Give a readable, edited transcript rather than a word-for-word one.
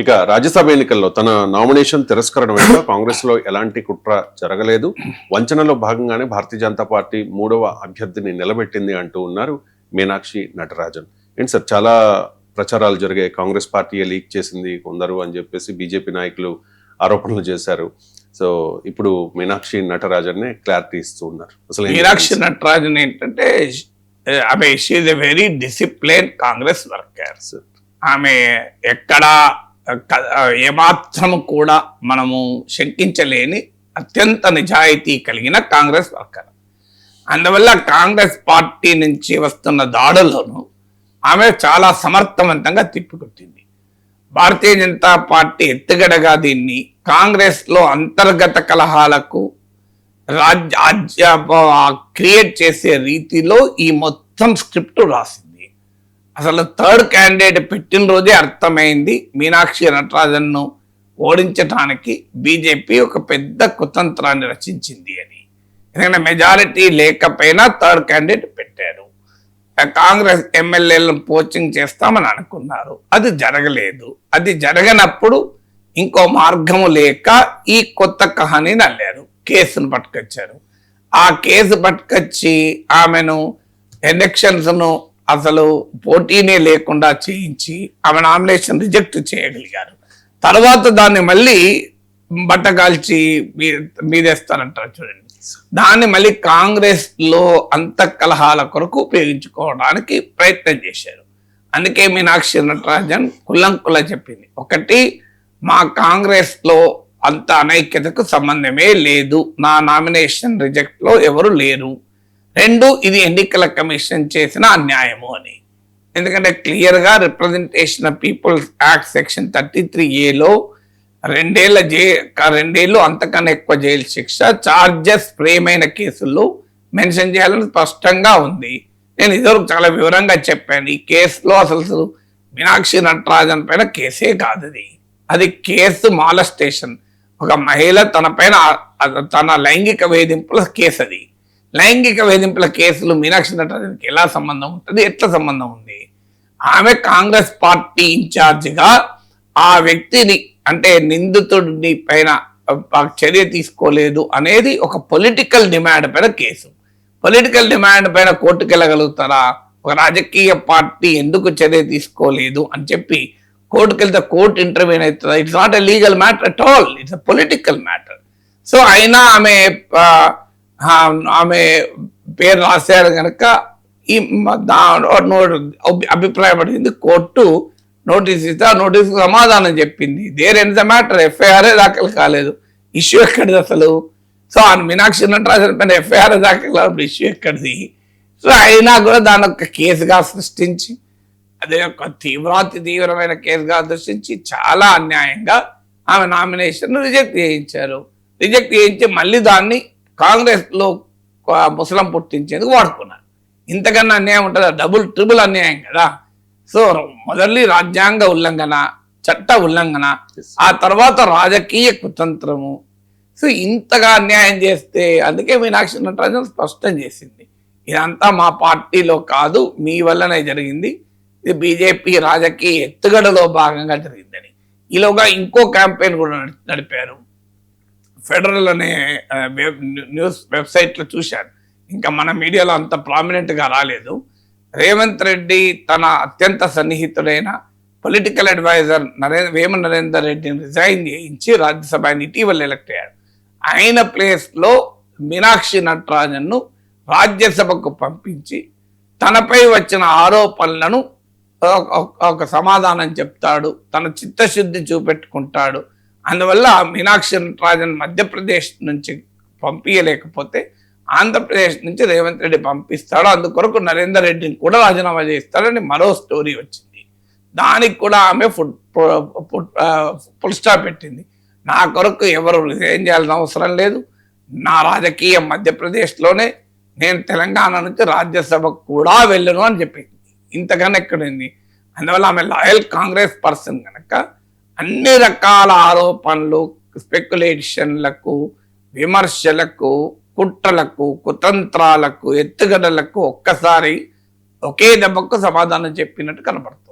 ఇక రాజ్యసభ ఎన్నికల్లో తన నామినేషన్ తిరస్కరణ వెంట కాంగ్రెస్ లో ఎలాంటి కుట్ర జరగలేదు, వంచనలో భాగంగానే భారతీయ జనతా పార్టీ 3వ అభ్యర్థిని నిలబెట్టింది అంటూ ఉన్నారు మీనాక్షి నటరాజన్. ఏంటి సార్, చాలా ప్రచారాలు జరిగాయి, కాంగ్రెస్ పార్టీయే లీక్ చేసింది కొందరు అని చెప్పేసి బీజేపీ నాయకులు ఆరోపణలు చేశారు. సో ఇప్పుడు మీనాక్షి నటరాజన్ క్లారిటీ ఇస్తూ ఉన్నారు. అసలు మీనాక్షి నటరాజన్ ఏంటంటే ఆమె she's a very discipline Congress worker. ఆమె ఎక్కడ ఏమాత్రం కూడా మనము శంకించలేని అత్యంత నిజాయితీ కలిగిన కాంగ్రెస్ వర్కర్. అందువల్ల కాంగ్రెస్ పార్టీ నుంచి వస్తున్న దాడులను ఆమె చాలా సమర్థవంతంగా తిప్పికొట్టింది. భారతీయ జనతా పార్టీ ఎత్తుగడగా దీన్ని కాంగ్రెస్ లో అంతర్గత కలహాలకు క్రియేట్ చేసే రీతిలో ఈ మొత్తం స్క్రిప్ట్ రాసింది. అసలు థర్డ్ క్యాండిడేట్ పెట్టిన రోజే అర్థమైంది మీనాక్షి నటరాజన్ను ఓడించడానికి బీజేపీ ఒక పెద్ద కుతంత్రాన్ని రచించింది అని. ఎందుకంటే మెజారిటీ లేకపోయినా థర్డ్ క్యాండిడేట్ పెట్టారు. కాంగ్రెస్ ఎమ్మెల్యేలను పోచింగ్ చేస్తామని అనుకున్నారు, అది జరగలేదు. అది జరగనప్పుడు ఇంకో మార్గము లేక ఈ కొత్త కహానీని అల్లారు, కేసును పట్టుకొచ్చారు. ఆ కేసు పట్టుకొచ్చి ఆమెను ఎలక్షన్స్ను అసలు పోటీనే లేకుండా చేయించి ఆమె నామినేషన్ రిజెక్ట్ చేయగలిగారు. తర్వాత దాన్ని మళ్ళీ బట్టగాల్చి మీదేస్తారంటారు చూడండి, దాన్ని మళ్ళీ కాంగ్రెస్ లో అంత కలహాల కొరకు ఉపయోగించుకోవడానికి ప్రయత్నం చేశారు. అందుకే మీనాక్షి నటరాజన్ కుల్లంకులా చెప్పింది, ఒకటి, మా కాంగ్రెస్ లో అంత అనైక్యతకు సంబంధమే లేదు, నా నామినేషన్ రిజెక్ట్ లో ఎవరు లేరు. రెండు, ఇది ఎన్నికల కమిషన్ చేసిన అన్యాయము అని. ఎందుకంటే క్లియర్గా representation of people's act section 33A రెండేళ్ళు అంతకన్నా ఎక్కువ జైలు శిక్ష, చార్జెస్ ప్రేమైన కేసుల్లో మెన్షన్ చేయాలని స్పష్టంగా ఉంది. నేను ఇదివరకు చాలా వివరంగా చెప్పాను. ఈ కేసులో అసలు మీనాక్షి నటరాజన్ పైన కేసే కాదు, అది కేసు మాలస్టేషన్. ఒక మహిళ తన లైంగిక వేధింపుల కేసు. అది లైంగిక వేధింపుల కేసులు మీనాక్షి నటరాజన్కి ఎలా సంబంధం ఉంటుంది, ఎట్లా సంబంధం ఉంది? ఆమె కాంగ్రెస్ పార్టీ ఇన్ఛార్జిగా ఆ వ్యక్తిని, అంటే నిందితుడిని పైన చర్య తీసుకోలేదు అనేది ఒక పొలిటికల్ డిమాండ్ పైన కేసు. పొలిటికల్ డిమాండ్ పైన కోర్టుకు వెళ్ళగలుగుతారా? ఒక రాజకీయ పార్టీ ఎందుకు చర్య తీసుకోలేదు అని చెప్పి కోర్టుకు వెళ్తే కోర్టు ఇంటర్వ్యూన్ అవుతుందా? It's not a legal matter at all, it's a political matter. So అయినా ఆమె పేరు రాశారు కనుక ఈ అభిప్రాయపడింది. కోర్టు నోటీస్ ఇస్తే ఆ నోటీస్ సమాధానం చెప్పింది. దేర్ ఎండ్ ద మ్యాటర్, ఎఫ్ఐఆర్ఏ దాఖలు కాలేదు. ఇష్యూ ఎక్కడిది అసలు? సో ఆ మీనాక్షి నటరాజన్ పైన ఎఫ్ఐఆర్ దాఖలు కాదు, ఇష్యూ ఎక్కడిది? సో అయినా కూడా దాని ఒక కేసుగా సృష్టించి, అదే ఒక తీవ్రమైన కేసుగా సృష్టించి చాలా అన్యాయంగా ఆమె నామినేషన్ రిజెక్ట్ చేయించారు. రిజెక్ట్ చేయించి మళ్ళీ దాన్ని కాంగ్రెస్ లో ముసలం పుట్టించేందుకు వాడుకున్నారు. ఇంతకన్నా అన్యాయం ఉంటుందా? డబుల్ ట్రిపుల్ అన్యాయం కదా. సో మొదటి రాజ్యాంగ ఉల్లంఘన, చట్ట ఉల్లంఘన, ఆ తర్వాత రాజకీయ కుతంత్రము. సో ఇంతగా అన్యాయం చేస్తే, అందుకే మీనాక్షి నటరాజన్ స్పష్టం చేసింది, ఇదంతా మా పార్టీలో కాదు, మీ వల్లనే జరిగింది, ఇది బీజేపీ రాజకీయ ఎత్తుగడలో భాగంగా జరిగిందని. ఈలోగా ఇంకో క్యాంపెయిన్ కూడా నడిపారు. ఫెడరల్ అనే న్యూస్ వెబ్సైట్లో చూశాను, ఇంకా మన మీడియాలో అంత ప్రామినెంట్గా రాలేదు. రేవంత్ రెడ్డి తన అత్యంత సన్నిహితుడైన పొలిటికల్ అడ్వైజర్ వేమ నరేందర్ రెడ్డిని రిజైన్ చేయించి రాజ్యసభని ఇటీవల ఎలక్ట్ అయ్యాడు. ఆయన ప్లేస్లో మీనాక్షి నటరాజన్ను రాజ్యసభకు పంపించి తనపై వచ్చిన ఆరోపణలను ఒక సమాధానం చెప్తాడు, తన చిత్తశుద్ధి చూపెట్టుకుంటాడు. అందువల్ల మీనాక్షి నటరాజన్ మధ్యప్రదేశ్ నుంచి పంపించలేకపోతే ఆంధ్రప్రదేశ్ నుంచి రేవంత్ రెడ్డి పంపిస్తాడు, అందుకొరకు నరేందర్ రెడ్డిని కూడా రాజీనామా చేస్తాడని మరో స్టోరీ వచ్చింది. దానికి కూడా ఆమె ఫుల్ స్టాప్ పెట్టింది. నా కొరకు ఎవరు రిజైన్ చేయాల్సిన అవసరం లేదు, నా రాజకీయం మధ్యప్రదేశ్లోనే, నేను తెలంగాణ నుంచి రాజ్యసభకు కూడా వెళ్ళను అని చెప్పింది. ఇంతకన్నా ఎక్కడుంది? అందువల్ల ఆమె లాయల్ కాంగ్రెస్ పర్సన్ కనుక అన్ని రకాల ఆరోపణలు, స్పెక్యులేషన్లకు, విమర్శలకు, కుట్రలకు, కుతంత్రాలకు, ఎత్తుగడలకు ఒక్కసారి ఒకే దెబ్బకు సమాధానం చెప్పినట్టు కనపడుతుంది.